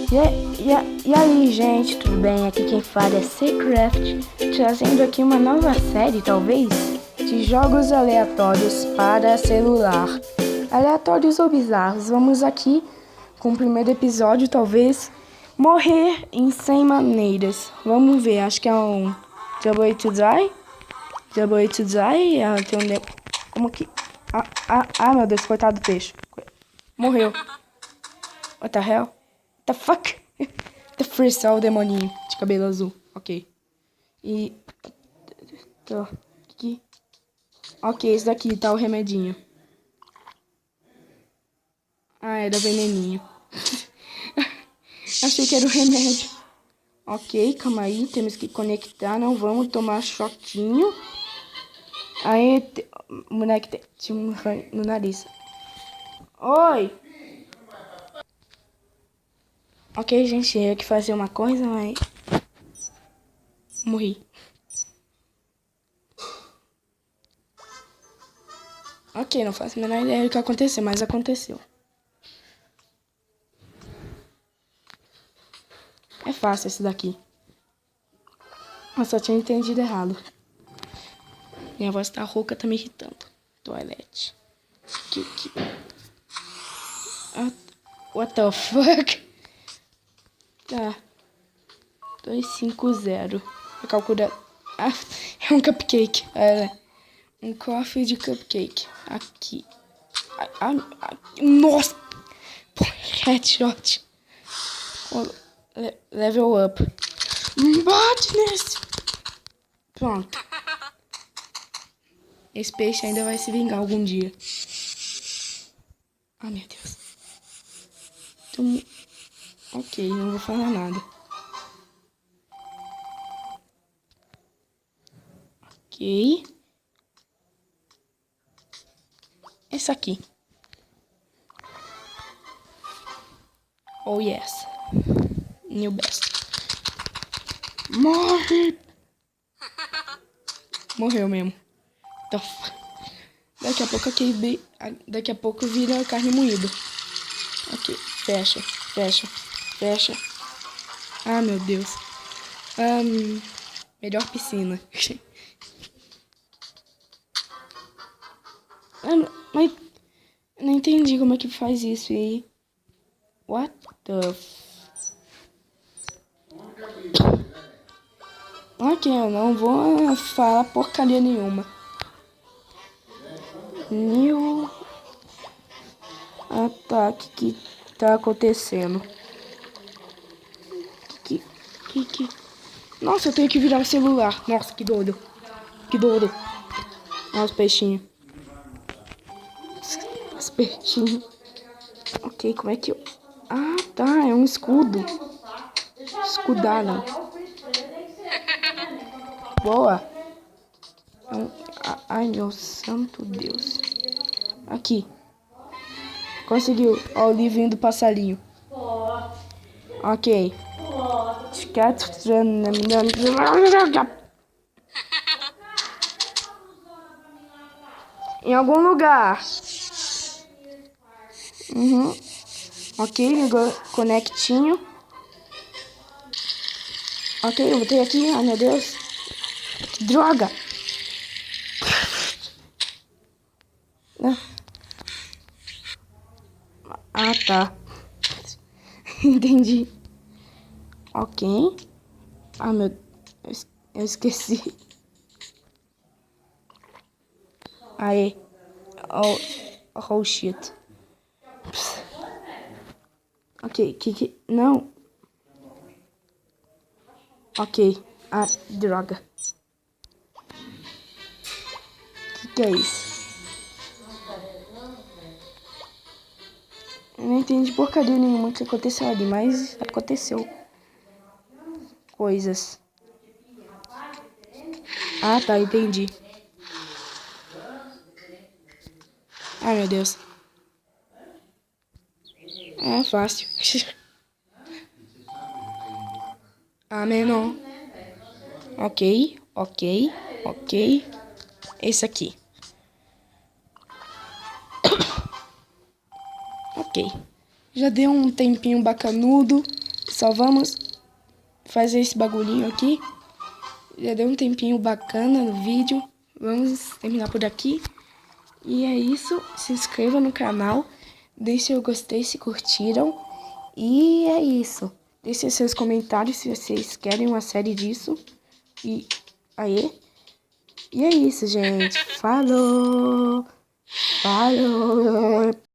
E aí, gente, tudo bem? Aqui quem fala é Secraft, trazendo aqui uma nova série, talvez, de jogos aleatórios para celular. Aleatórios ou bizarros. Vamos aqui com o primeiro episódio, talvez, morrer em 100 maneiras. Vamos ver, acho que é um Double to Die. Double to Die, tem um... Como que... meu Deus, coitado do peixe. Morreu. What the hell? The fuck? The Freestyle, o demoninho de cabelo azul. Ok. E... Tô... Aqui. Ok, esse daqui tá o remedinho. Ah, era veneninho. Achei que era o remédio. Ok, calma aí. Temos que conectar. Não vamos tomar choquinho. Aí, o moleque tinha um ranho no nariz. Oi! Ok, gente, eu que fazer uma coisa, mas... Morri. Ok, não faço a menor ideia do que aconteceu, mas aconteceu. É fácil esse daqui. Eu só tinha entendido errado. Minha voz tá rouca, tá me irritando. Toilette. Que... What the fuck? Tá. 250. Vou calcular. Ah, é um cupcake. Um coffee de cupcake. Aqui. Nossa! Headshot. Level up. Bate nesse. Pronto. Esse peixe ainda vai se vingar algum dia. Ah, meu Deus. Então... Ok, não vou falar nada. Ok. Esse aqui. Oh, yes. New best. Morre! Morreu mesmo. Então, daqui a pouco aqui, daqui a pouco vira carne moída. Ok, fecha, fecha, fecha. Ah, meu Deus. Melhor piscina. Mas eu não entendi como é que faz isso aí. What the... Ok, eu não vou falar porcaria nenhuma. New ataque que tá acontecendo. Que... Nossa, eu tenho que virar o celular. Nossa, que doido. Que doido. Olha os peixinhos. Os peixinhos. Ok, como é que eu... Ah, tá, é um escudo. Escudada. Boa. Ai, meu santo Deus. Aqui. Conseguiu. Ó, o livrinho do passarinho. Ok. Em algum lugar. Ok, ligou conectinho. Ok, eu botei aqui. Ai, meu Deus. Que droga. Ah, tá. Entendi. Ok. Ah, meu... Eu esqueci. Aê. Oh, shit. Ok, Não. Ok. Ah, droga. Que é isso? Eu não entendi porcaria nenhuma que aconteceu ali, mas aconteceu. Coisas. Ah, tá, entendi. Ai, meu Deus. É fácil. Não. Ok. Esse aqui. Ok. Já deu um tempinho bacanudo. só vamos fazer esse bagulhinho aqui. Já deu um tempinho bacana no vídeo. Vamos terminar por aqui. E é isso. Se inscreva no canal. Deixe o gostei se curtiram. E é isso. Deixe seus comentários se vocês querem uma série disso. E aí. E é isso, gente. Falou! Falou!